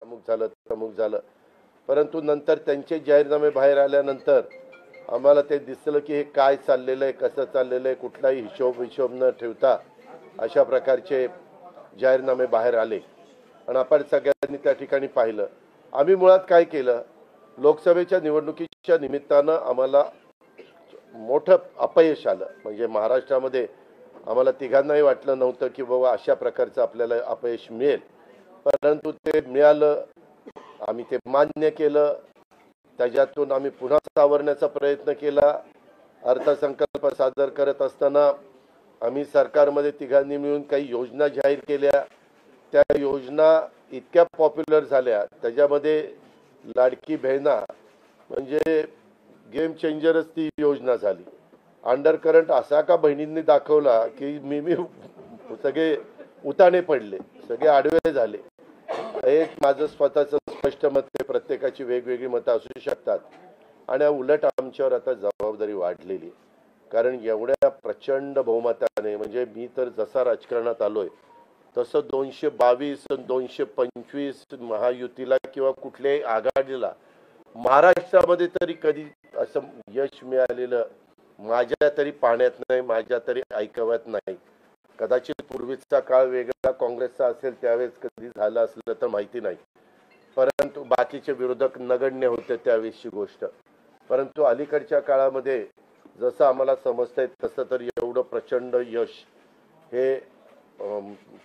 अमुक झालं तमुक झालं, परंतु नंतर त्यांचे जाहीरनामे बाहेर आल्यानंतर आम्हाला ते दिसलं की हे काय चाललेलं आहे, कसं चाललेलं आहे, कुठलाही हिशोब न ठेवता अशा प्रकारचे जाहीरनामे बाहेर आले आणि आपण सगळ्यांनी त्या ठिकाणी पाहिलं. आम्ही मुळात काय केलं, लोकसभेच्या निवडणुकीच्या निमित्तानं आम्हाला मोठं अपयश आलं. म्हणजे महाराष्ट्रामध्ये आम्हाला तिघांनाही वाटलं नव्हतं की बाबा अशा प्रकारचं आपल्याला अपयश मिळेल, परंतु ते मिळालं. आम्ही ते मान्य केलं. त्याच्यातून आम्ही पुन्हा सावरण्याचा प्रयत्न केला. अर्थसंकल्प सादर करत असताना आम्ही सरकारमध्ये तिघांनी मिळून काही योजना जाहीर केल्या. त्या योजना इतक्या पॉप्युलर झाल्या, त्याच्यामध्ये लाडकी बहिणा म्हणजे गेम चेंजरच ती योजना झाली. अंडर करंट असा का बहिणींनी दाखवला की मी सगळे उताने पडले, सगळे आडवे झाले. एक माझं स्वतःचं स्पष्ट मत आहे, प्रत्येकाची वेगवेगळी मतं असू शकतात आणि उलट आमच्यावर आता जबाबदारी वाढलेली. कारण एवढ्या प्रचंड बहुमताने, म्हणजे मी तर जसा राजकारणात आलोय तसं 222 225 महायुतीला किंवा कुठल्याही आघाडीला महाराष्ट्रामध्ये तरी कधी असं यश मिळालेलं माझ्या तरी पाहण्यात नाही, माझ्या तरी ऐकवत नाही. कदाचित पूर्वीचा काळ वेगळा काँग्रेसचा असेल, त्यावेळेस कधी झालं असलं तर माहिती नाही, परंतु बाकीचे विरोधक नगण्य होते त्यावेळेसची गोष्ट. परंतु अलीकडच्या काळामध्ये जसं आम्हाला समजतंय तसं तर एवढं प्रचंड यश हे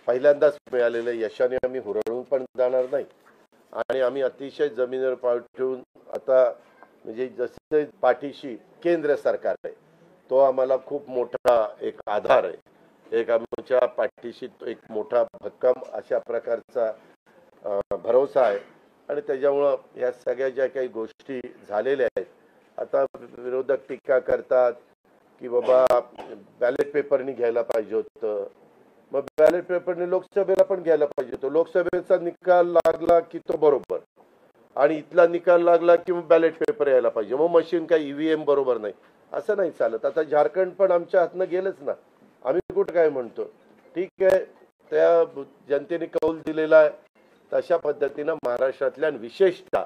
पहिल्यांदाच मिळालेलं यशाने आम्ही हुरळून पण जाणार नाही आणि आम्ही अतिशय जमिनीवर पाय ठेवून आता म्हणजे जसे पाठीशी केंद्र सरकार आहे तो आम्हाला खूप मोठा एक आधार आहे, एक आमच्या पाठीशी एक मोठा भक्कम अशा प्रकारचा भरोसा आहे. आणि त्याच्यामुळं ह्या सगळ्या ज्या काही गोष्टी झालेल्या आहेत, आता विरोधक टीका करतात की बाबा बॅलेट पेपरनी घ्यायला पाहिजे होतं, मग बॅलेट पेपरने लोकसभेला पण घ्यायला पाहिजे होतं. लोकसभेचा निकाल लागला की तो बरोबर आणि इथला निकाल लागला की मग बॅलेट पेपर यायला पाहिजे, मग मशीन काय ईव्हीएम बरोबर नाही, असं नाही चालत. आता झारखंड पण आमच्या हातनं गेलंच ना, आम्ही कुठं काय म्हणतो, ठीक आहे त्या जनतेने कौल दिलेला आहे. तशा पद्धतीनं महाराष्ट्रातल्या विशेषतः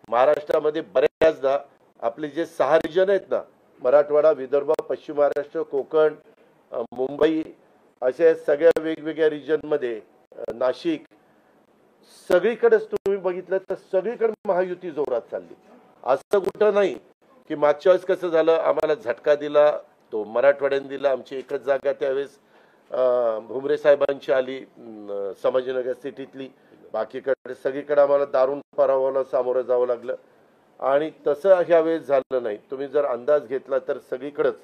महाराष्ट्रामध्ये बऱ्याचदा आपले जे 6 रिजन आहेत ना, मराठवाडा, विदर्भ, पश्चिम महाराष्ट्र, कोकण, मुंबई, अशा सगळ्या वेगवेगळ्या रिजनमध्ये, नाशिक, सगळीकडेच तुम्ही बघितलं तर सगळीकडे महायुती जोरात चालली. असं कुठं नाही की मागच्या वेळेस कसं झालं, आम्हाला झटका दिला तो मराठवाड्याने दिला. आमची एकच जागा त्यावेळेस भुमरे साहेबांची आली संभाजीनगर सिटीतली, बाकीकडे सगळीकडे आम्हाला दारुण पराभवाला सामोरं जावं लागलं. आणि तसं ह्या वेळेस झालं नाही. तुम्ही जर अंदाज घेतला तर सगळीकडेच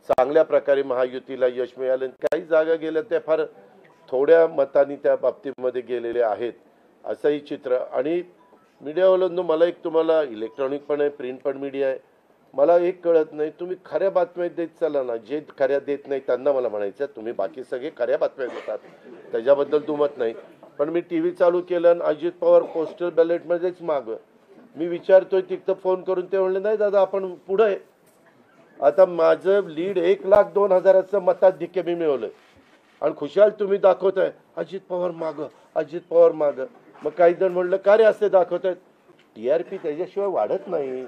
चांगल्या प्रकारे महायुतीला यश मिळालं. काही जागा गेल्या त्या फार थोड्या मतांनी त्या बाबतीमध्ये गेलेले आहेत, असंही चित्र. आणि मीडियावाल्यांनो, मला एक तुम्हाला इलेक्ट्रॉनिक पण आहे, प्रिंट पण मीडिया आहे, मला एक कळत नाही, तुम्ही खऱ्या बातम्या देत चला ना. जे खऱ्या देत नाही त्यांना मला म्हणायचं, तुम्ही बाकी सगळे खऱ्या बातम्या देतात त्याच्याबद्दल दुमत नाही, पण मी टीव्ही चालू केलं आणि अजित पवार पोस्टल बॅलेटमध्येच मागं. मी विचारतोय तिथं फोन करून, ते म्हणले नाही दादा आपण पुढं आहे. आता माझं लीड 1,02,000 मताधिक्य मी मिळवलंय आणि खुशाल तुम्ही दाखवताय अजित पवार मागं, अजित पवार मागं. मग काही जण म्हणलं का रे असे दाखवतायत, टीआरपी त्याच्याशिवाय वाढत नाही.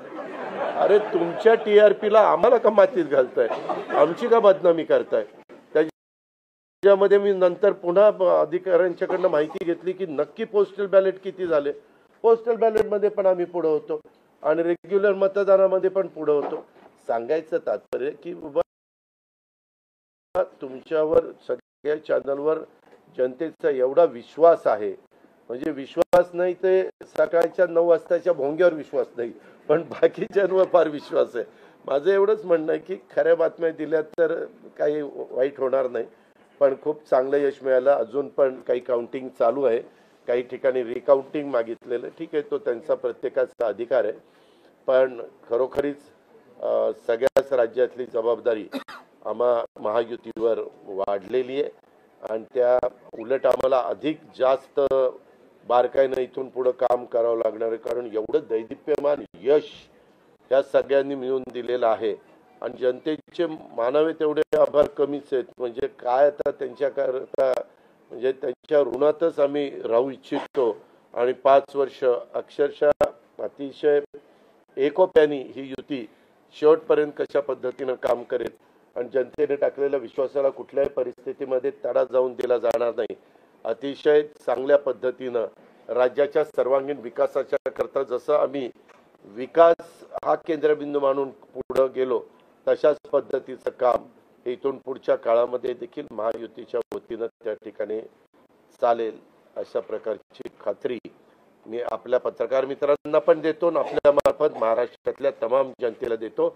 अरे तुमच्या टीआरपीला आम्हाला का मातीत घालताय, आमची का बदनामी करताय. त्याच्यामध्ये मी नंतर पुन्हा अधिकाऱ्यांच्याकडनं माहिती घेतली की नक्की पोस्टल बॅलेट किती झाले. पोस्टल बॅलेटमध्ये पण आम्ही पुढे होतो आणि रेग्युलर मतदानामध्ये पण पुढे होतो. सांगायचं तात्पर्य की तुमच्यावर सगळ्या चॅनलवर जनतेचा एवढा विश्वास आहे, म्हणजे विश्वास नाही ते सकाळच्या 9 वाजताच्या भोंग्यावर विश्वास नाही, पण बाकीच्यांवर फार विश्वास आहे. माझं एवढंच म्हणणं आहे की खऱ्या बातम्या दिल्या तर काही वाईट होणार नाही. पण खूप चांगलं यश मिळालं. अजून पण काही काउंटिंग चालू आहे, काही ठिकाणी रिकाउंटिंग मागितलेलं, ठीक आहे, तो त्यांचा प्रत्येकाचा अधिकार आहे. पण खरोखरीच सगळ्याच राज्यातली जबाबदारी आम्हा महायुतीवर वाढलेली आहे आणि त्या उलट आम्हाला अधिक जास्त बारकाईनं इथून पुढे काम करावं लागणार आहे. कारण एवढं दैदिप्यमान यश या सगळ्यांनी मिळून दिलेलं आहे आणि जनतेचे मानावे तेवढे आभार कमीच आहेत. म्हणजे काय आता त्यांच्याकरता, म्हणजे त्यांच्या ऋणातच आम्ही राहू इच्छितो आणि 5 वर्ष अक्षरशः अतिशय एकोप्याने ही युती शेवटपर्यंत कशा पद्धतीनं काम करेल आणि जनतेने टाकलेल्या विश्वासाला कुठल्याही परिस्थितीमध्ये तडा जाऊन दिला जाणार नाही, अतिशय चांगल्या पद्धतीनं राज्याच्या सर्वांगीण विकासाच्या करता जसं आम्ही विकास हा केंद्रबिंदू मानून पुढे गेलो तशाच पद्धतीचं काम इथून पुढच्या काळामध्ये देखील महायुतीच्या वतीनं त्या ठिकाणी चालेल अशा प्रकारची खात्री मी आपल्या पत्रकार मित्रांना पण देतो आणि आपल्या मार्फत महाराष्ट्रातल्या तमाम जनतेला देतो।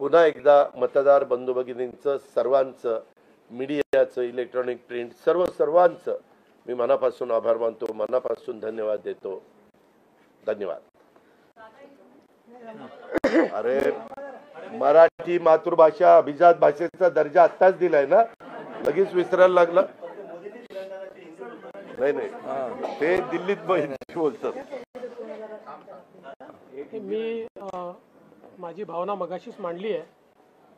पुन्हा एकदा मतदार बंधू भगिनींचं सर्वांचं मीडियाचं इलेक्ट्रॉनिक प्रिंट सर्वांचं मी मनापासून आभार मानतो, मनापासून धन्यवाद देतो। धन्यवाद। अरे मराठी मातृभाषा अभिजात भाषेचा दर्जा आत्ताच दिलाय ना, लगेच विसरायला लागला? नाही ते दिल्लीत बोलतात। मी माझी भावना मगाशीच मांडली आहे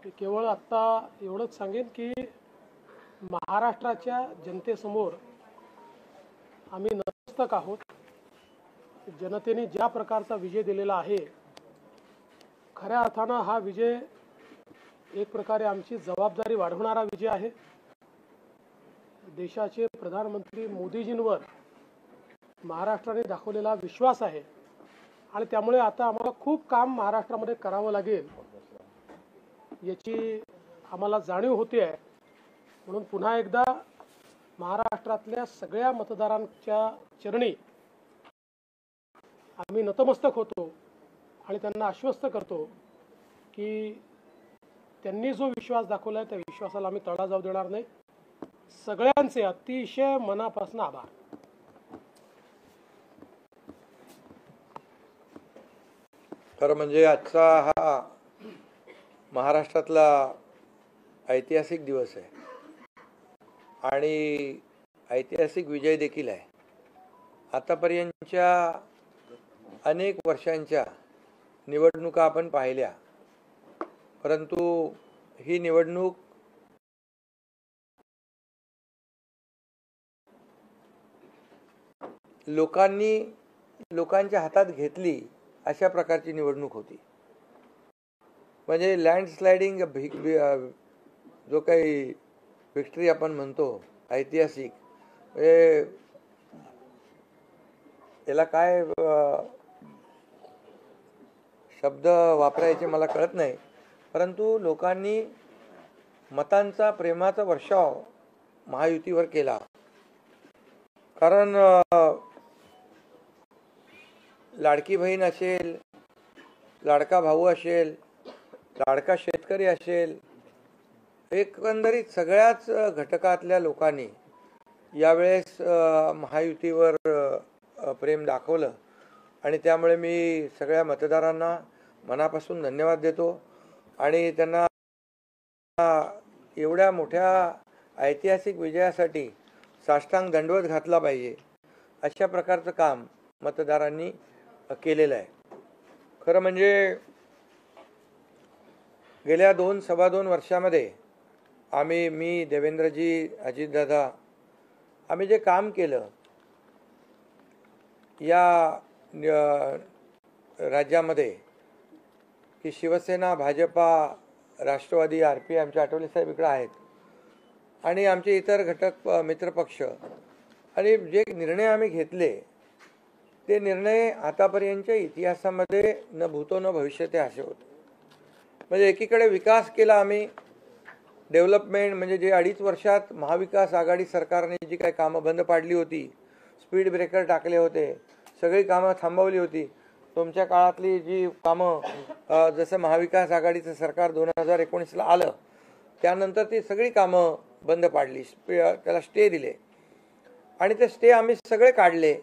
की केवळ आत्ता एवढंच सांगेन की महाराष्ट्राच्या जनतेसमोर आम्ही नतमस्तक आहोत। जनतेने ज्या प्रकारचा विजय दिलेला आहे, खऱ्या अर्थानं हा विजय एक प्रकारे आमची जबाबदारी वाढवणारा विजय आहे। देशाचे प्रधानमंत्री मोदीजींवर महाराष्ट्राने दाखवलेला विश्वास आहे आणि त्यामुळे आता आम्हाला खूप काम महाराष्ट्रामध्ये करावं लागेल याची आम्हाला जाणीव होते आहे। म्हणून पुन्हा एकदा महाराष्ट्रातल्या सगळ्या मतदारांच्या चरणी आम्ही नतमस्तक होतो आणि त्यांना आश्वस्त करतो की त्यांनी जो विश्वास दाखवलाय त्या विश्वासाला आम्ही तडा जाऊ देणार नाही। सगळ्यांचे अतिशय मनापासून आभार। खरं म्हणजे आजचा हा महाराष्ट्रातला ऐतिहासिक दिवस आहे आणि ऐतिहासिक विजय देखील आहे। आतापर्यंतच्या अनेक वर्षांच्या निवडणुका आपण पाहिल्या, परंतु ही निवडणूक लोकांच्या हातात घेतली अशा प्रकारची निवडणूक होती। म्हणजे लँडस्लाइडिंग जो काही विक्ट्री आपण म्हणतो ऐतिहासिक, म्हणजे याला काय शब्द वापरायचे मला कळत नाही, परंतु लोकांनी मतांचा प्रेमाचा वर्षाव महायुतीवर केला। कारण लाडकी बहीण असेल, लाडका भाऊ असेल, लाडका शेतकरी असेल, एकंदरीत सगळ्याच घटकातल्या लोकांनी यावेळेस महायुतीवर प्रेम दाखवलं आणि त्यामुळे मी सगळ्या मतदारांना मनापासून धन्यवाद देतो आणि त्यांना एवढ्या मोठ्या ऐतिहासिक विजयासाठी साष्टांग दंडवत घातला पाहिजे अशा प्रकारचं काम मतदारांनी केलेलं आहे। खरं म्हणजे गेल्या 2-2.25 वर्षामध्ये मी देवेंद्रजी, अजितदादा आम्ही जे काम केलं या राज्यामध्ये की शिवसेना, भाजपा, राष्ट्रवादी, RP आमचे आठवले साहेब इकडे आहेत आणि आमचे इतर घटक मित्रपक्ष आणि जे निर्णय आम्ही घेतले ते निर्णय आतापर्यंतच्या इतिहासामध्ये न भूतो न भविष्यते असे होते। म्हणजे एकीकडे विकास केला आम्ही, डेव्हलपमेंट म्हणजे जे 2.5 वर्षात महाविकास आघाडी सरकारने जी काही कामं बंद पाडली होती, स्पीड ब्रेकर टाकले होते, सगळी कामं थांबवली होती। तुमच्या काळातली जी कामं जसं महाविकास आघाडीचं सरकार 2019ला आलं त्यानंतर ती सगळी कामं बंद पाडली, त्याला स्टे दिले आणि ते स्टे आम्ही सगळे काढले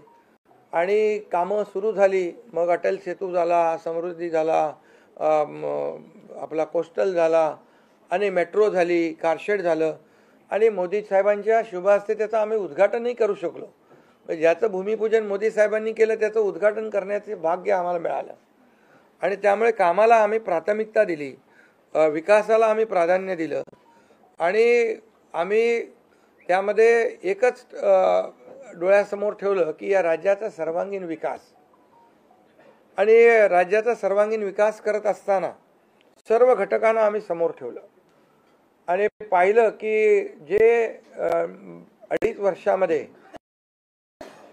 आणि कामं सुरू झाली। मग अटल सेतू झाला, समृद्धी झाला, आपला कोस्टल झाला आणि मेट्रो झाली, कारशेड झालं आणि मोदी साहेबांच्या शुभ हस्ते त्याचं आम्ही उद्घाटनही करू शकलो। ज्याचं भूमिपूजन मोदी साहेबांनी केलं त्याचं उद्घाटन करण्याचे भाग्य आम्हाला मिळालं आणि त्यामुळे कामाला आम्ही प्राथमिकता दिली, विकासाला आम्ही प्राधान्य दिलं आणि आम्ही त्यामध्ये एकच डोळ्यासमोर ठेवलं की या राज्याचा सर्वांगीण विकास आणि राज्याचा सर्वांगीण विकास करत असताना सर्व घटकांना आम्ही समोर ठेवलं आणि पाहिलं की जे 2.5 वर्षामध्ये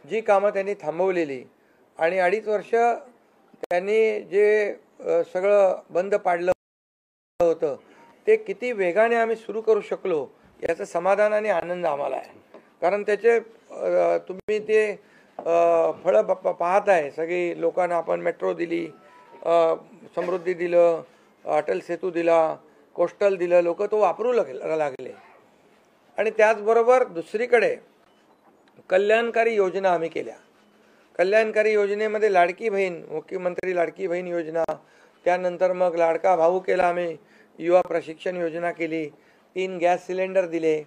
जी कामं त्यांनी थांबवलेली आणि 2.5 वर्ष त्यांनी जे सगळं बंद पाडलं होतं ते किती वेगाने आम्ही सुरू करू शकलो याचं समाधान आणि आनंद आम्हाला आहे. कारण त्याचे तुम्ही ते फळं पाहत आहे. सगळी लोकांना आपण मेट्रो दिली, समृद्धी दिलं, अटल सेतू दिला, कोस्टल दिलं, लोक तो वापरू लागले. आणि त्याचबरोबर दुसरीकडे कल्याणकारी योजना आम्ही केल्या. कल्याणकारी योजनेमध्ये लाडकी बहीण, मुख्यमंत्री लाडकी बहीण योजना, त्यानंतर मग लाडका भाऊ केला आम्ही, युवा प्रशिक्षण योजना केली, 3 गॅस सिलेंडर दिले,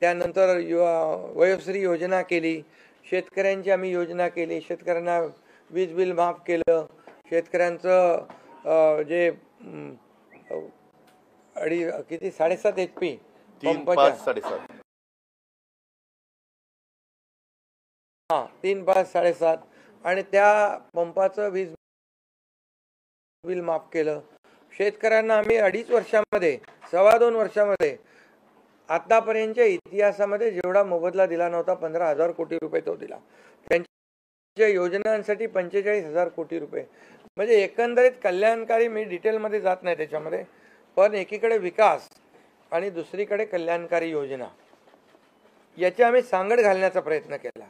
त्यानंतर युवा वयोश्री योजना केली, शेतकऱ्यांची आम्ही योजना केली, शेतकऱ्यांना वीज बिल माफ केलं, शेतकऱ्यांचं जे किती 7.5 HP 3, 5, 7.5 3, 5, 7.5 आणि त्या पंपाचं वीज बिल माफ केलं. शेतकऱ्यांना आम्ही 2.5 वर्षामध्ये 2.25 वर्षामध्ये आतापर्यंतच्या इतिहासामध्ये जेवढा मोबदला दिला नव्हता 15,000 कोटी रुपये तो दिला. त्यांच्या योजनांसाठी 45,000 कोटी रुपये. म्हणजे एकंदरीत कल्याणकारी, मी डिटेलमध्ये जात नाही त्याच्यामध्ये, पण एकीकडे विकास आणि दुसरीकडे कल्याणकारी योजना याची आम्ही सांगड घालण्याचा प्रयत्न केला.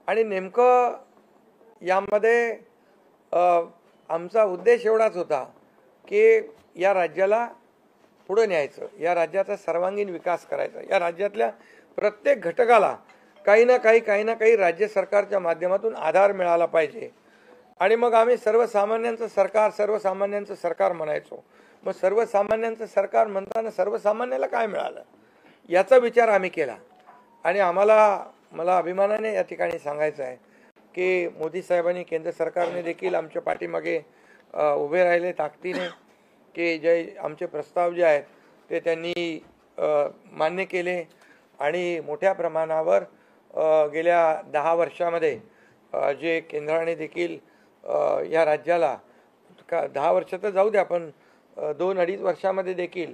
आणि नेमकं यामध्ये आमचा उद्देश एवढाच होता की या राज्याला पुढे न्यायचं, या राज्याचा सर्वांगीण विकास करायचा, या राज्यातल्या प्रत्येक घटकाला काही ना काही राज्य सरकारच्या माध्यमातून आधार मिळाला पाहिजे. आणि मग आम्ही सर्वसामान्यांचं सरकार म्हणायचो. मग सर्वसामान्यांचं सरकार म्हणताना सर्वसामान्याला काय मिळालं याचा विचार आम्ही केला. आणि मला अभिमानाने या ठिकाणी सांगायचं आहे की मोदी साहेबांनी, केंद्र सरकारने देखील आमच्या पाठीमागे उभे राहिले ताकदीने, की जे आमचे प्रस्ताव जे आहेत ते त्यांनी मान्य केले. आणि मोठ्या प्रमाणावर गेल्या 10 वर्षामध्ये जे केंद्राने देखील या राज्याला 10 वर्ष तर जाऊ द्या, पण 2-2.5 वर्षामध्ये देखील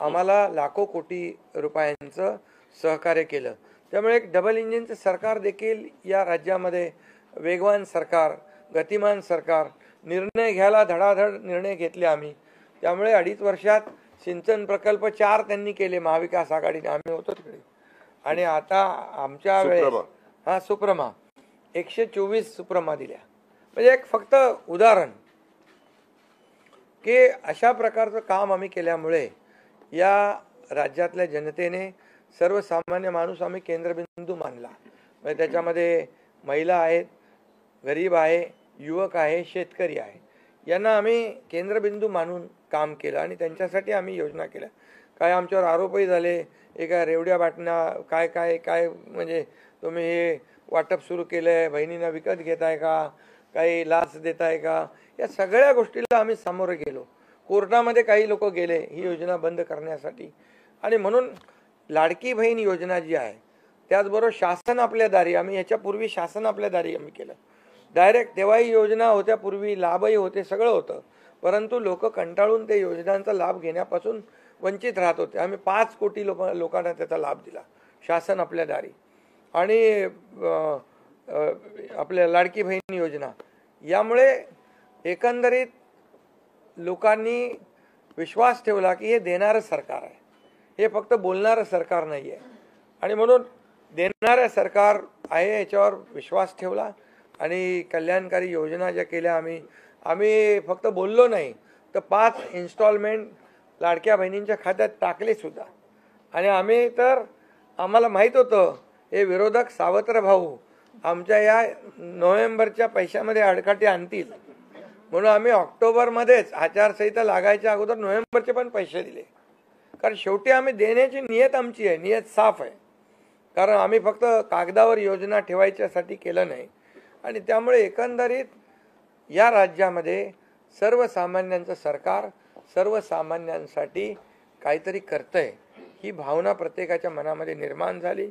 आम्हाला लाखो कोटी रुपयांचं सहकार्य केलं. त्यामुळे एक डबल इंजिनचं सरकार देखील या राज्यामध्ये, वेगवान सरकार, गतिमान सरकार, निर्णय घ्यायला धडाधड निर्णय घेतले आम्ही. त्यामुळे 2.5 वर्षात सिंचन प्रकल्प 4 त्यांनी केले महाविकास आघाडीने, आम्ही होतो तिकडे. आणि आता आमच्या वेळेस सुप्रमा 124 सुप्रमा दिल्या. म्हणजे एक फक्त उदाहरण की अशा प्रकारचं काम आम्ही केल्यामुळे या राज्यातल्या जनतेने सर्वसामान्य माणूस आम्ही केंद्रबिंदू मानला. म्हणजे त्याच्यामध्ये महिला आहेत, गरीब आहे, युवक आहे, शेतकरी आहे, यांना आम्ही केंद्रबिंदू मानून काम केलं आणि त्यांच्यासाठी आम्ही योजना केल्या. काय आमच्यावर आरोपही झाले, एका रेवड्या बाटण्या काय म्हणजे तुम्ही हे वाटप सुरू केलं आहे, बहिणींना विकत घेताय का, काही लाच देताय का, या सगळ्या गोष्टीला आम्ही सामोरे गेलो. कोर्टामध्ये काही लोक गेले ही योजना बंद करण्यासाठी. आणि म्हणून लाडकी बहीण योजना जी आहे, त्याचबरोबर शासन आपल्या दारी, आम्ही याच्यापूर्वी शासन आपल्या दारी आम्ही केलं. डायरेक्ट तेव्हाही योजना होत्या, पूर्वी लाभही होते, सगळं होतं, परंतु लोक कंटाळून ते योजनांचा लाभ घेण्यापासून वंचित राहत होते. आम्ही 5 कोटी लोकांना त्याचा लाभ दिला, शासन आपल्या दारी. आणि आपल्या लाडकी बहीण योजना, यामुळे एकंदरीत लोकांनी विश्वास ठेवला की हे देणारं सरकार आहे, हे फक्त बोलणारं सरकार नाही आहे. आणि म्हणून देणारं सरकार आहे याच्यावर विश्वास ठेवला. आणि कल्याणकारी योजना ज्या केल्या आम्ही फक्त बोललो नाही, तर 5 इन्स्टॉलमेंट लाडक्या बहिणींच्या खात्यात टाकले सुद्धा. आणि आम्ही तर आम्हाला माहीत होतं हे विरोधक सावत्र भाऊ आमच्या या नोव्हेंबरच्या पैशामध्ये अडकाटी आणतील, म्हणून आम्ही ऑक्टोबरमध्येच आचारसंहिता लागायच्या अगोदर नोव्हेंबरचे पण पैसे दिले. कारण शेवटी आम्ही देण्याची नियत आमची आहे, नियत साफ आहे. कारण आम्ही फक्त कागदावर योजना ठेवायच्यासाठी केलं नाही. आणि त्यामुळे एकंदरीत या राज्यामध्ये सर्वसामान्यांचं सरकार सर्वसामान्यांसाठी काहीतरी करतंय ही भावना प्रत्येकाच्या मनामध्ये निर्माण झाली.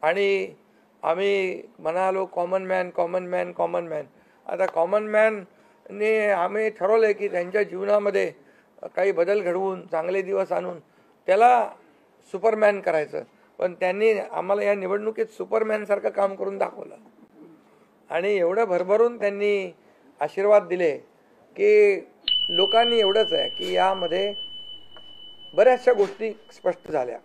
आणि आम्ही म्हणालो common man common man common man. आता कॉमन मॅनने आम्ही ठरवलं की त्यांच्या जीवनामध्ये काही बदल घडवून चांगले दिवस आणून त्याला सुपरमॅन करायचं. पण त्यांनी आम्हाला या निवडणुकीत सुपरमॅनसारखं काम करून दाखवलं आणि एवढं भरभरून त्यांनी आशीर्वाद दिले की लोकांनी एवढंच आहे की यामध्ये बऱ्याचशा गोष्टी स्पष्ट झाल्या.